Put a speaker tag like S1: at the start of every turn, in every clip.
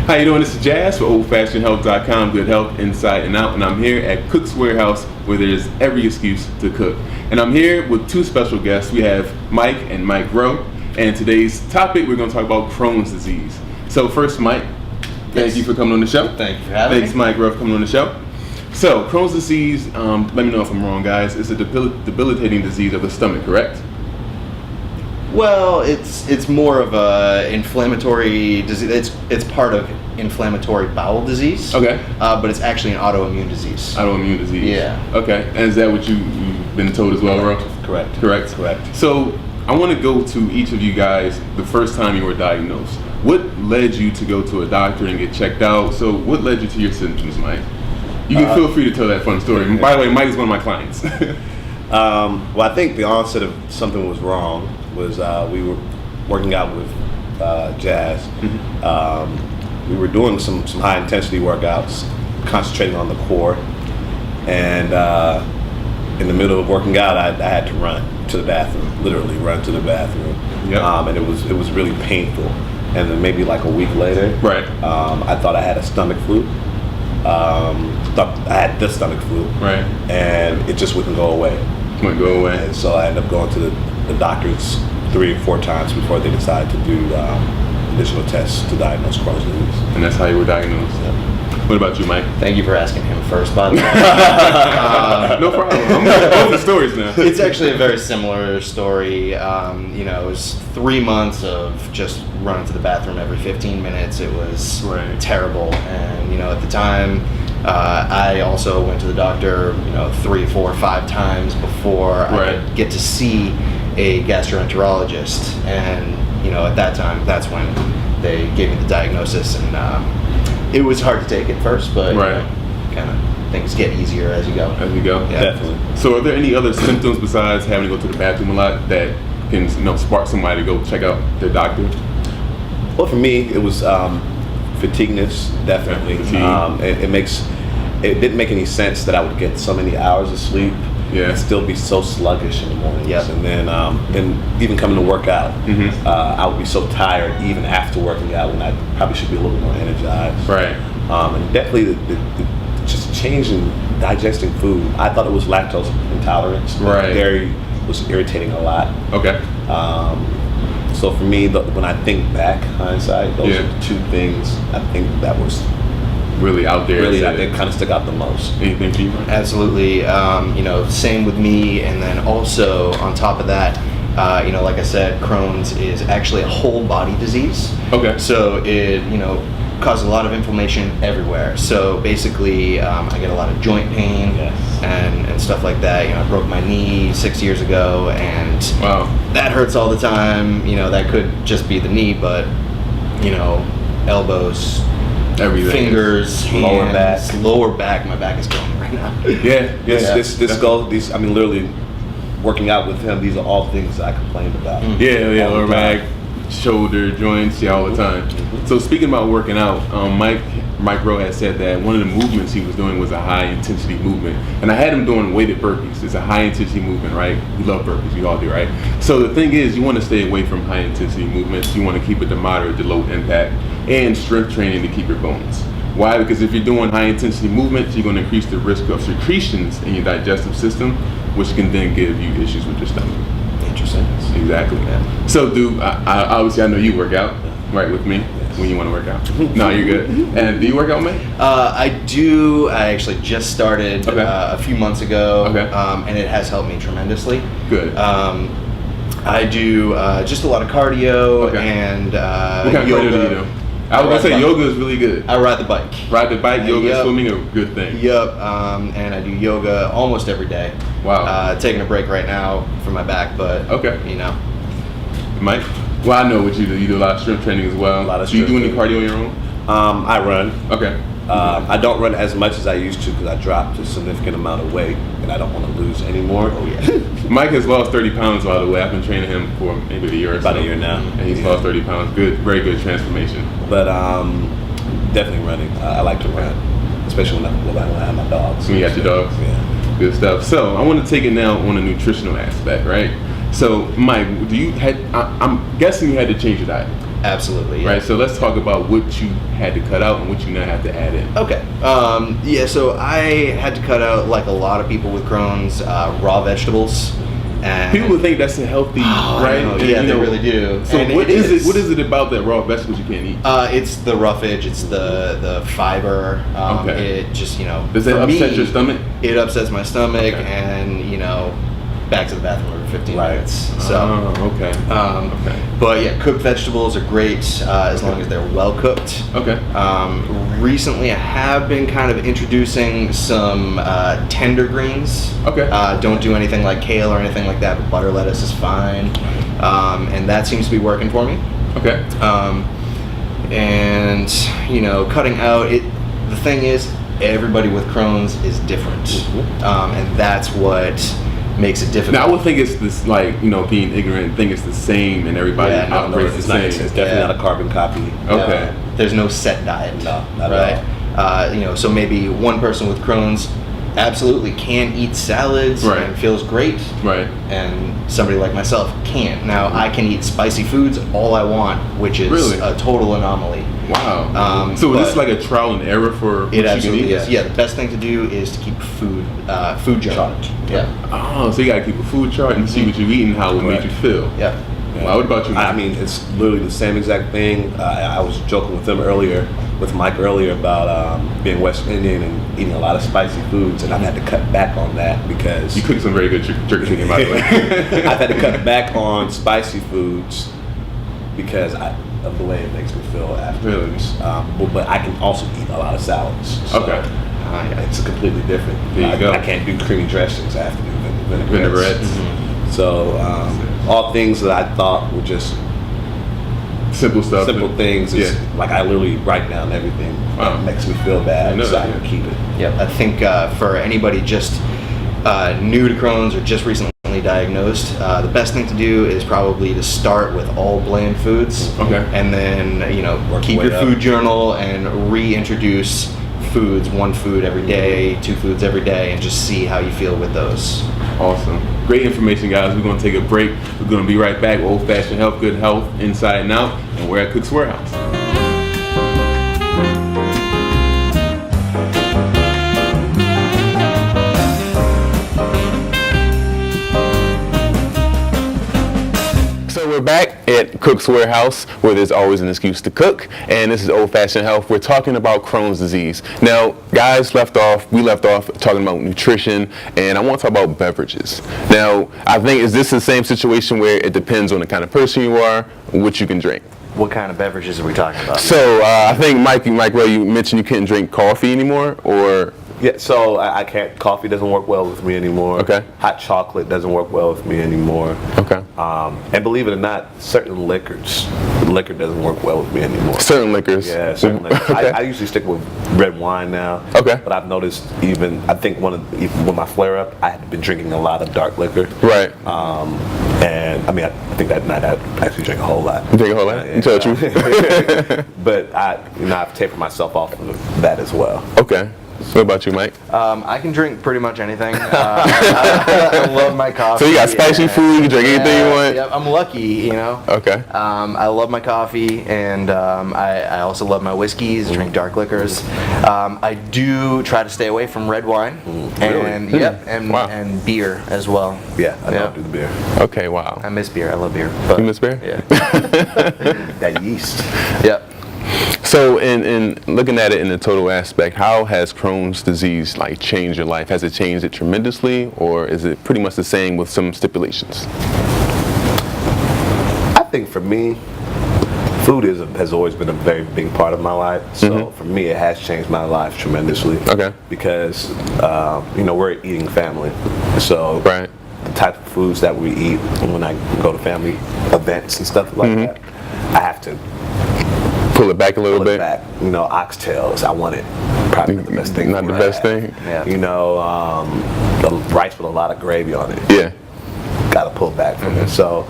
S1: How you doing? This is Jazz for OldFashionedHealth.com. Good health inside and out. And I'm here at Cook's Warehouse where there's every excuse to cook. And I'm here with two special guests. We have Mike and Mike Rowe. And today's topic, we're going to talk about Crohn's disease. So first, Mike, thank you for coming on the show.
S2: Thank you for having me.
S1: Thanks, Mike Rowe, for coming on the show. So Crohn's disease, let me know if I'm wrong, guys. It's a debilitating disease of the stomach, correct?
S2: Well, it's more of a inflammatory disease. It's part of inflammatory bowel disease.
S1: Okay.
S2: But it's actually an autoimmune disease.
S1: Autoimmune disease.
S2: Yeah.
S1: Okay. And is that what you've been told as well, Ro?
S2: Correct.
S1: So I want to go to each of you guys the first time you were diagnosed. What led you to go to a doctor and get checked out? So what led you to your symptoms, Mike? You can feel free to tell that fun story. By the way, Mike is one of my clients.
S3: Well, I think the onset of something was wrong was we were working out with Jazz.
S1: Mm-hmm.
S3: We were doing some high intensity workouts, concentrating on the core, and in the middle of working out, I had to run to the bathroom, literally run to the bathroom.
S1: Yep.
S3: And it was really painful. And then maybe like a week later,
S1: Right.
S3: I thought I had a stomach flu. Thought I had the stomach flu,
S1: Right.
S3: and it just wouldn't go away.
S1: Wouldn't go away.
S3: And so I ended up going to the doctors 3 or 4 times before they decided to do additional tests to diagnose Crohn's disease.
S1: And that's how you were diagnosed. What about you, Mike?
S2: Thank you for asking him first, by the way.
S1: No problem. I'm going to both the stories now.
S2: It's actually a very similar story. It was 3 months of just running to the bathroom every 15 minutes. It was
S1: Right.
S2: terrible. And, at the time, I also went to the doctor, 3, 4, 5 times before
S1: Right.
S2: I could get to see a gastroenterologist. And, at that time, that's when they gave me the diagnosis. And it was hard to take at first, but
S1: Right.
S2: kind of things get easier as you go.
S1: As we go.
S2: Yeah.
S3: Definitely.
S1: So are there any other symptoms besides having to go to the bathroom a lot that can spark somebody to go check out their doctor?
S3: Well, for me, it was fatigueness, definitely.
S1: Fatigue.
S3: It didn't make any sense that I would get so many hours of sleep
S1: Yeah.
S3: and still be so sluggish in the mornings.
S2: Yep.
S3: And then even coming to work out,
S1: Mhm.
S3: I would be so tired even after working out when I probably should be a little bit more energized.
S1: Right.
S3: And definitely the just change in digesting food. I thought it was lactose intolerance. But
S1: Right.
S3: dairy was irritating a lot.
S1: Okay.
S3: So for me, when I think back, hindsight, those
S1: Yeah.
S3: are the 2 things I think that was
S1: Really out there.
S3: really,
S1: Is
S3: they kind of stuck out the most.
S1: Anything for you? Mike?
S2: Absolutely. Same with me. And then also on top of that, like I said, Crohn's is actually a whole body disease.
S1: Okay.
S2: So it, causes a lot of inflammation everywhere. So basically, I get a lot of joint pain
S3: Yes.
S2: and stuff like that. I broke my knee 6 years ago, and
S1: Wow.
S2: that hurts all the time. That could just be the knee, but, elbows,
S1: Everything.
S2: fingers, hands,
S3: Lower back.
S2: lower back. My back is killing me right now.
S1: Yeah.
S3: This goal, literally working out with him, these are all things that I complained about.
S1: Yeah,
S3: All the
S1: lower
S3: time.
S1: back, shoulder, joints, all the time. So speaking about working out, Mike Rowe had said that one of the movements he was doing was a high intensity movement. And I had him doing weighted burpees. It's a high intensity movement, right? We love burpees, we all do, right? So the thing is, you want to stay away from high intensity movements. You want to keep it to moderate to low impact, and strength training to keep your bones. Why? Because if you're doing high intensity movements, you're going to increase the risk of secretions in your digestive system, which can then give you issues with your stomach.
S2: Interesting.
S1: Exactly.
S2: Yeah.
S1: So, I obviously I know you work out, right, with me when you want to work out. No, you're good. And do you work out, man?
S2: I do. I actually just started
S1: Okay.
S2: a few months ago,
S1: Okay.
S2: and it has helped me tremendously.
S1: Good.
S2: I do just a lot of cardio
S1: Okay.
S2: and
S1: What kind of
S2: yoga.
S1: cardio do you do? I was gonna say yoga is really good.
S2: I ride the bike.
S1: Ride the bike, yoga,
S2: Yep.
S1: swimming, a good thing.
S2: Yep, and I do yoga almost every day.
S1: Wow.
S2: Taking a break right now for my back, but
S1: Okay. Mike? Well, I know what you do. You do a lot of strength training as well.
S3: A lot of
S1: Do you do any
S3: strength
S1: cardio on your own?
S3: I run.
S1: Okay.
S3: I don't run as much as I used to because I dropped a significant amount of weight and I don't want to lose anymore.
S2: Oh yeah.
S1: Mike has lost 30 pounds, by the way. I've been training him for maybe a year or so.
S3: About a year now.
S1: And he's
S3: Yeah.
S1: lost 30 pounds. Good, very good transformation.
S3: But definitely running. I like to run, especially when I have my dogs.
S1: When you got your dogs?
S3: Yeah.
S1: Good stuff. So I want to take it now on a nutritional aspect, right? So Mike, I'm guessing you had to change your diet.
S2: Absolutely. Yeah.
S1: Right. So let's talk about what you had to cut out and what you now have to add in.
S2: Okay. Yeah, so I had to cut out, like a lot of people with Crohn's, raw vegetables. And
S1: People would think that's a healthy, right?
S2: know,
S1: And,
S2: yeah,
S1: you
S2: they
S1: know,
S2: really do.
S1: So
S2: And
S1: what
S2: it
S1: is
S2: is.
S1: it? What is it about that raw vegetables you can't eat?
S2: It's the roughage. It's the fiber.
S1: Okay.
S2: It just
S1: Does that
S2: for
S1: upset
S2: me,
S1: your stomach?
S2: It upsets my stomach,
S1: Okay.
S2: and back to the bathroom every 15
S3: Right.
S2: minutes. So.
S1: Okay. Okay.
S2: But yeah, cooked vegetables are great as long as they're well cooked.
S1: Okay.
S2: Recently, I have been kind of introducing some tender greens.
S1: Okay.
S2: Don't do anything like kale or anything like that, but butter lettuce is fine. And that seems to be working for me.
S1: Okay.
S2: And, cutting out it. The thing is, everybody with Crohn's is different. And that's what makes it difficult.
S1: Now I would think it's this, like, being ignorant, think it's the same and everybody
S2: Yeah, no,
S1: operates the
S3: It's not.
S1: same.
S3: It's definitely
S2: Yeah.
S3: not a carbon copy.
S1: Okay.
S2: There's no set diet.
S3: No, not
S2: right?
S3: at
S2: So maybe one person with Crohn's absolutely can eat salads
S1: Right.
S2: and feels great,
S1: Right.
S2: and somebody like myself can't. Now I can eat spicy foods all I want, which is
S1: Really?
S2: a total anomaly.
S1: Wow. So is this
S2: but
S1: like a trial and error for what
S2: It
S1: you can
S2: absolutely
S1: eat?
S2: is. Yeah, the best thing to do is to keep food journal. Yeah.
S1: Oh, so you gotta keep a food chart and see what you eat and how it makes you feel.
S2: Yeah.
S1: Wow, what about you?
S3: I mean, it's literally the same exact thing. I was joking with Mike earlier about being West Indian and eating a lot of spicy foods, and I've had to cut back on that because
S1: You cook some very good turkey chicken, by the way.
S3: I've had to cut back on spicy foods because of the way it makes me feel afterwards. But I can also eat a lot of salads. So,
S1: Okay.
S3: it's completely different.
S1: There you go.
S3: I can't do creamy dressings. I have to do
S1: Vinaigrettes.
S3: So all things that I thought were just
S1: Simple stuff.
S3: simple things. Is, like I literally write down everything
S1: Wow.
S3: that makes me feel
S1: I
S3: bad,
S1: know
S3: so
S1: that,
S3: I can
S1: yeah.
S3: keep it.
S2: Yep. I think for anybody just new to Crohn's or just recently diagnosed, the best thing to do is probably to start with all bland foods.
S1: Okay.
S2: And then,
S3: Work
S2: keep
S3: your way
S2: your
S3: up.
S2: food journal and reintroduce foods, one food every day, 2 foods every day, and just see how you feel with those.
S1: Awesome. Great information, guys. We're going to take a break. We're going to be right back with Old Fashioned Health, Good Health, Inside and Out, and we're at Cook's Warehouse. So we're back at Cook's Warehouse, where there's always an excuse to cook, and this is Old Fashioned Health. We're talking about Crohn's disease. Now, guys, we left off talking about nutrition, and I want to talk about beverages. Now, I think, is this the same situation where it depends on the kind of person you are, what you can drink?
S2: What kind of beverages are we talking about?
S1: So, I think Mike, you mentioned you couldn't drink coffee anymore, or...
S3: Yeah, so I can't. Coffee doesn't work well with me anymore.
S1: Okay.
S3: Hot chocolate doesn't work well with me anymore.
S1: Okay.
S3: And believe it or not, certain liquor doesn't work well with me anymore.
S1: Certain liquors.
S3: Yeah, certain liquors.
S1: Okay.
S3: I usually stick with red wine now.
S1: Okay.
S3: But I've noticed even with my flare up, I had been drinking a lot of dark liquor.
S1: Right.
S3: And I mean, I think that night I actually drank a whole lot.
S1: You drink a whole lot? You tell the truth.
S3: But I've tapered myself off of that as well.
S1: Okay. What about you, Mike?
S2: I can drink pretty much anything. I love my coffee.
S1: So you got spicy food, you can drink anything you want?
S2: Yep, I'm lucky,
S1: Okay.
S2: I love my coffee, and I also love my whiskeys, drink dark liquors. I do try to stay away from red wine, and
S1: Wow.
S2: and beer as well.
S3: Yeah, I don't do the beer.
S1: Okay, wow.
S2: I miss beer. I love beer. But,
S1: You miss beer?
S2: Yeah.
S3: That yeast.
S2: Yep.
S1: So in looking at it in the total aspect, how has Crohn's disease changed your life? Has it changed it tremendously, or is it pretty much the same with some stipulations?
S3: I think for me, food has always been a very big part of my life. So for me, it has changed my life tremendously.
S1: Okay.
S3: Because we're an eating family, so
S1: Right.
S3: the type of foods that we eat when I go to family events and stuff like that, I have to
S1: Pull it back a little
S3: pull it
S1: bit.
S3: back. Oxtails. I want it. Probably not the best thing.
S1: Not
S3: for
S1: the
S3: me to
S1: best
S3: have.
S1: thing?
S2: Yeah.
S3: The rice with a lot of gravy on it.
S1: Yeah.
S3: Got to pull back from it. So,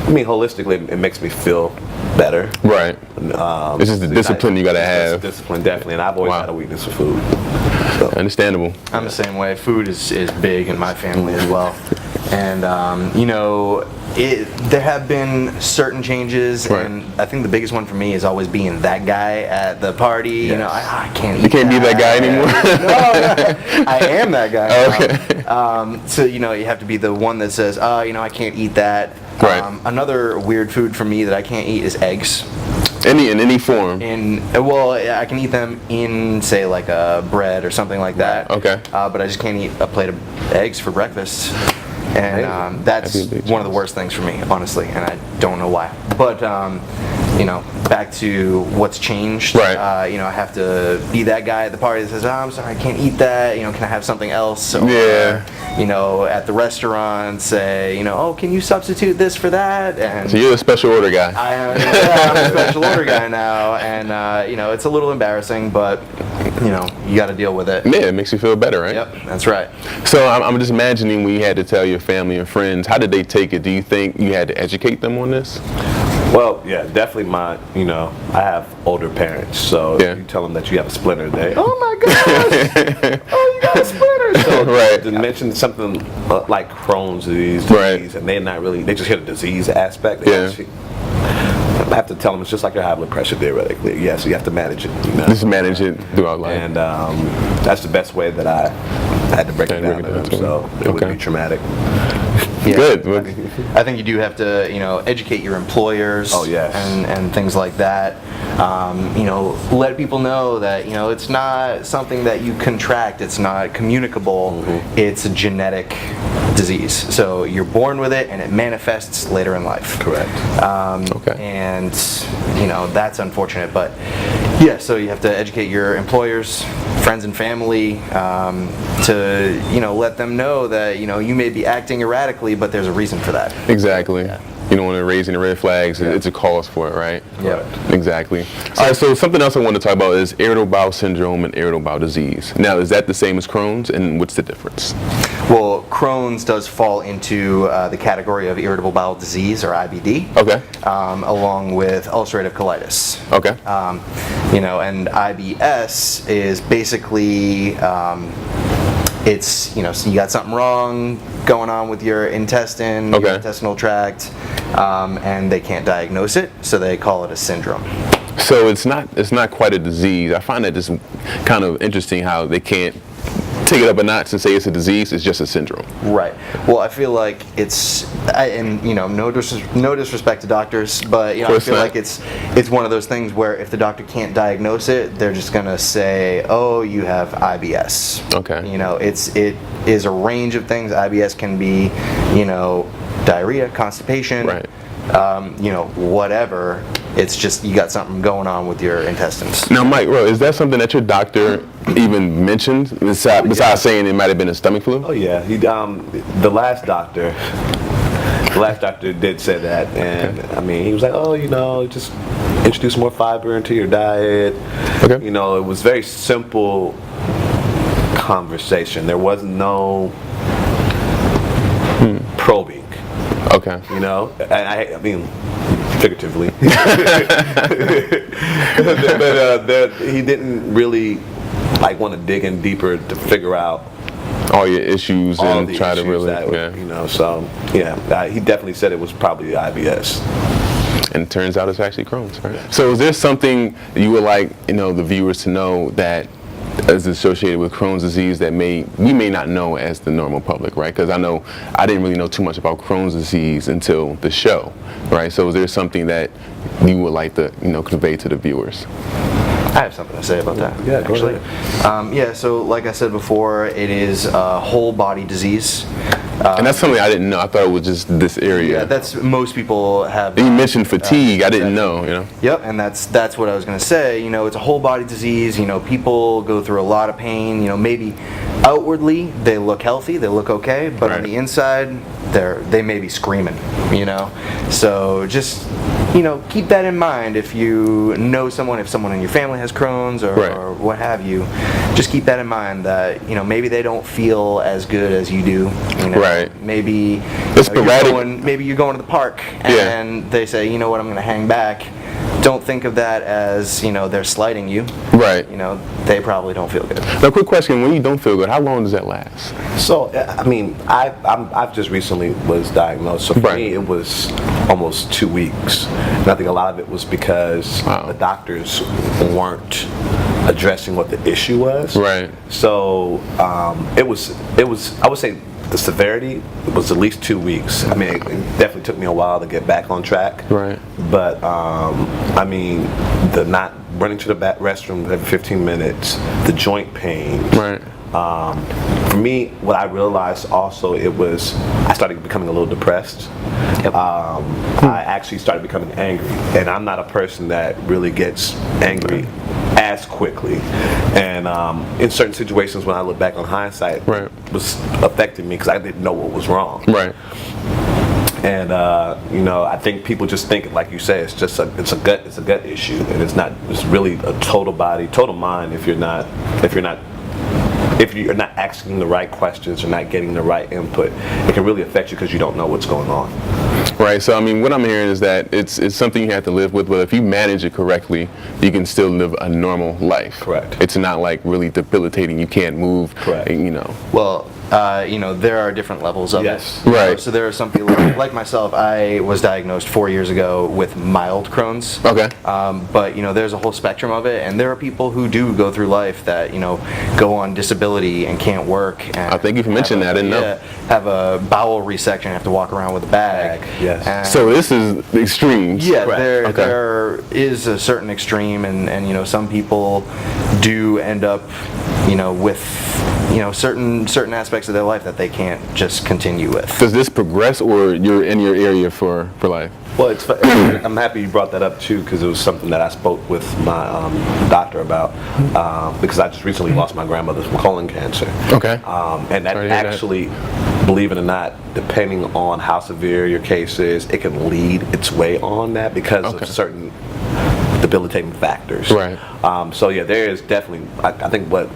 S3: holistically, it makes me feel better.
S1: Right. It's just the discipline you gotta
S3: It's
S1: have.
S3: discipline, definitely. And I've always
S1: Wow.
S3: had a weakness for food. So.
S1: Understandable.
S2: I'm the same way. Food is big in my family as well. And, there have been certain changes,
S1: Right.
S2: and I think the biggest one for me is always being that guy at the party. You know, I can't.
S1: You can't be that guy anymore.
S2: No, I am that guy.
S1: Okay.
S2: So you know, you have to be the one that says, you know, I can't eat that.
S1: Right.
S2: Another weird food for me that I can't eat is eggs.
S1: In any form.
S2: Well, I can eat them in, say, like a bread or something like that.
S1: Okay.
S2: But I just can't eat a plate of eggs for breakfast. And that's
S1: That'd be a big
S2: one of the worst things for me, honestly, and I don't know why. But you know, back to what's changed.
S1: Right.
S2: You know, I have to be that guy at the party that says, "Oh, I'm sorry, I can't eat that. You know, can I have something else?" Or,
S1: Yeah.
S2: you know, at the restaurant, say, you know, "Oh, can you substitute this for that?" And
S1: So you're a special order guy.
S2: I'm a special order guy now, and you know, it's a little embarrassing, but you know, you got to deal with it.
S1: Yeah, it makes you feel better, right?
S2: Yep, that's right.
S1: So I'm just imagining when you had to tell your family and friends, how did they take it? Do you think you had to educate them on this?
S3: Well, yeah, definitely you know, I have older parents, so
S1: Yeah.
S3: if you tell them that you have a splinter, oh my gosh, oh, you got a splinter. So
S1: Right.
S3: to mention something like Crohn's disease,
S1: Right.
S3: and they just hear the disease aspect.
S1: Yeah.
S3: I have to tell them it's just like your high blood pressure, theoretically. Yes, you have to manage it. You know?
S1: Just manage it throughout life.
S3: And that's the best way that I had to break it down to them. So it would
S1: Okay.
S3: be traumatic.
S2: Yeah.
S1: Good. Well,
S2: I think you do have to, you know, educate your employers.
S3: Oh, yes.
S2: And things like that. You know, let people know that, you know, it's not something that you contract. It's not communicable.
S3: Mm-hmm.
S2: It's a genetic disease. So you're born with it, and it manifests later in life.
S3: Correct.
S1: Okay.
S2: And, you know, that's unfortunate. But, yeah, so you have to educate your employers, friends and family, to, you know, let them know that, you know, you may be acting erratically, but there's a reason for that.
S1: Exactly. You don't want to raise any red flags. It's a cause for it, right?
S2: Yep.
S1: Exactly. All right, so something else I want to talk about is irritable bowel syndrome and irritable bowel disease. Now, is that the same as Crohn's, and what's the difference?
S2: Well, Crohn's does fall into the category of irritable bowel disease, or IBD,
S1: Okay.
S2: along with ulcerative colitis.
S1: Okay.
S2: You know, and IBS is basically, it's, you know, so you got something wrong going on with your intestine,
S1: Okay.
S2: your intestinal tract, and they can't diagnose it, so they call it a syndrome.
S1: So it's not quite a disease. I find that just kind of interesting how they can't take it up a notch and say it's a disease. It's just a syndrome.
S2: Right. Well, I feel like and you know, no disrespect to doctors, but you know, I feel like it's one of those things where if the doctor can't diagnose it, they're just gonna say, "Oh, you have IBS."
S1: Okay.
S2: You know, it is a range of things. IBS can be, you know, diarrhea, constipation.
S1: Right.
S2: You know, whatever. It's just you got something going on with your intestines.
S1: Now, Mike, is that something that your doctor even mentioned besides saying it might have been a stomach flu?
S3: Oh yeah, the last doctor did say that, and I mean, he was like, "Oh, you know, just introduce more fiber into your diet."
S1: Okay.
S3: You know, it was very simple conversation. There was no probing.
S1: Okay.
S3: You know, I mean, figuratively, but he didn't really like want to dig in deeper to figure out
S1: All your issues
S3: all
S1: and
S3: the
S1: try to
S3: issues
S1: really,
S3: that, you know. So yeah, he definitely said it was probably IBS.
S1: And it turns out it's actually Crohn's, right? So is there something you would like, you know, the viewers to know that is associated with Crohn's disease that we may not know as the normal public, right? Because I know I didn't really know too much about Crohn's disease until the show, right? So is there something that you would like to, you know, convey to the viewers?
S2: I have something to say about that.
S3: Yeah, go
S2: actually.
S3: ahead.
S2: Yeah, so like I said before, it is a whole body disease.
S1: And that's something I didn't know. I thought it was just this area.
S2: Yeah, that's most people have.
S1: And you mentioned fatigue. I didn't know, you know.
S2: Yep, and that's what I was going to say. You know, it's a whole body disease. You know, people go through a lot of pain. You know, maybe outwardly they look healthy, they look okay, but on
S1: Right.
S2: the inside they may be screaming. You know, so just, you know, keep that in mind. If you know if someone in your family has Crohn's or,
S1: Right.
S2: or what have you, just keep that in mind that, you know, maybe they don't feel as good as you do. You know,
S1: Right.
S2: maybe
S1: It's
S2: you know,
S1: sporadic.
S2: maybe you're going to the park
S1: Yeah.
S2: and they say, you know what, I'm going to hang back. don't think of that as, they're slighting you.
S4: Right.
S2: They probably don't feel good.
S4: Now, quick question: when you don't feel good, how long does that last?
S3: So, I mean, I've just recently was diagnosed. So for me, it was almost 2 weeks. And I think a lot of it was because the doctors weren't addressing what the issue was.
S4: Right.
S3: So it was. I would say the severity was at least 2 weeks. I mean, it definitely took me a while to get back on track.
S4: Right.
S3: But I mean, the not running to the restroom every 15 minutes, the joint pain.
S4: Right.
S3: For me, what I realized also, I started becoming a little depressed.
S2: Yep.
S3: I actually started becoming angry, and I'm not a person that really gets angry as quickly. And in certain situations, when I look back on hindsight, it was affecting me because I didn't know what was wrong.
S4: Right.
S3: And I think people just think, like you say, it's a gut issue, and it's really a total body, total mind. If you're not asking the right questions or not getting the right input, it can really affect you because you don't know what's going on.
S4: Right. So I mean, what I'm hearing is that it's something you have to live with, but if you manage it correctly, you can still live a normal life.
S3: Correct.
S4: It's not like really debilitating. You can't move.
S3: Correct.
S2: Well, there are different levels of it.
S4: Right.
S2: So there are some people, like myself, I was diagnosed 4 years ago with mild Crohn's.
S4: Okay.
S2: But, there's a whole spectrum of it, and there are people who do go through life that, go on disability and can't work. And
S4: I thank you for mentioning that. I didn't know.
S2: Have a bowel resection, have to walk around with a bag.
S3: Yes.
S2: And
S4: So this is the extremes.
S2: yeah,
S4: Correct.
S2: there is a certain extreme, and some people do end up, with certain aspects of their life that they can't just continue with.
S4: Does this progress, or you're in your area for life?
S3: Well, I'm happy you brought that up too, because it was something that I spoke with my doctor about, because I just recently lost my grandmother from colon cancer.
S4: Okay.
S3: And that actually, believe it or not, depending on how severe your case is, it can lead its way on that because of certain debilitating factors.
S4: Right.
S3: So yeah, there is definitely. I think what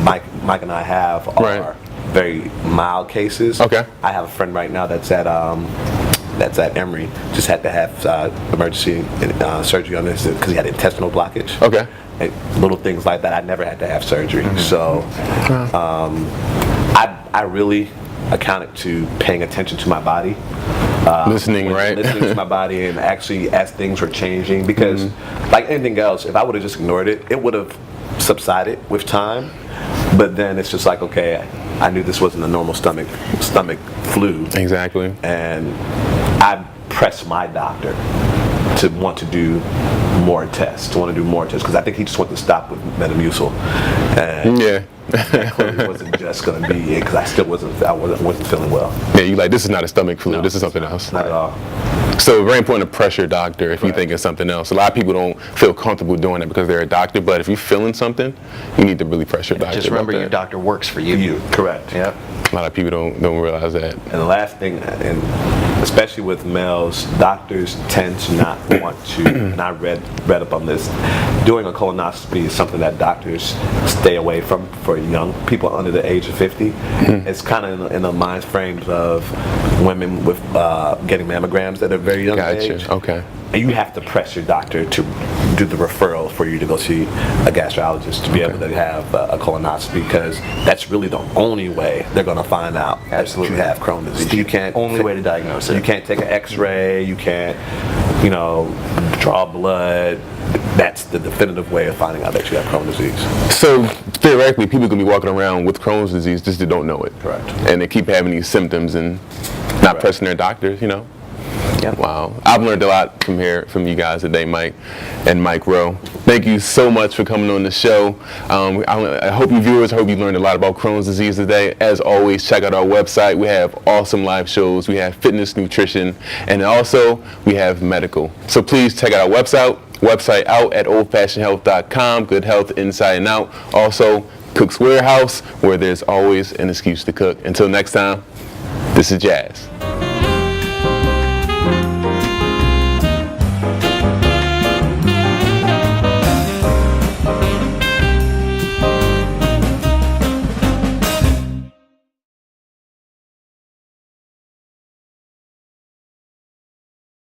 S3: Mike and I have are very mild cases.
S4: Okay.
S3: I have a friend right now that's at Emory. Just had to have emergency surgery on this because he had intestinal blockage.
S4: Okay.
S3: And little things like that. I never had to have surgery. So I really accounted to paying attention to my body.
S4: Listening
S3: to my body, and actually as things were changing, because like anything else, if I would have just ignored it, it would have subsided with time. But then it's just like, okay, I knew this wasn't a normal stomach flu.
S4: Exactly.
S3: And I pressed my doctor to want to do more tests, because I think he just wanted to stop with Metamucil. And that clearly wasn't just going to be it, because I wasn't feeling well.
S4: Yeah, you like, this is not a stomach flu.
S3: No,
S4: this is something else.
S3: Not at all.
S4: So very important to press your doctor if you think it's something else. A lot of people don't feel comfortable doing it because they're a doctor, but if you're feeling something, you need to really press your doctor.
S2: Just remember,
S4: about
S2: your
S4: that.
S2: doctor works for you.
S3: Correct.
S2: Yep.
S4: A lot of people don't realize that.
S3: And the last thing, and especially with males, doctors tend to not want to, and I read up on this, doing a colonoscopy is something that doctors stay away from for young people under the age of 50. It's kind of in the mind frames of women with getting mammograms at a very young age.
S4: Okay.
S3: And you have to press your doctor to do the referral for you to go see a gastrologist to be able to have a colonoscopy, because that's really the only way they're going to find out that you have Crohn's disease. You can't
S2: only way to diagnose it.
S3: You can't take an X-ray. You can't, draw blood. That's the definitive way of finding out that you have Crohn's disease.
S4: So theoretically, people can be walking around with Crohn's disease just they don't know it.
S3: Correct.
S4: And they keep having these symptoms and not pressing their doctors,
S2: Yeah.
S4: Wow. I've learned a lot from you guys today, Mike and Mike Rowe. Thank you so much for coming on the show. I hope you viewers, you learned a lot about Crohn's disease today. As always, check out our website. We have awesome live shows. We have fitness, nutrition, and also we have medical. So please check out our website out at oldfashionedhealth.com. Good health inside and out. Also, Cook's Warehouse, where there's always an excuse to cook. Until next time, this is Jazz.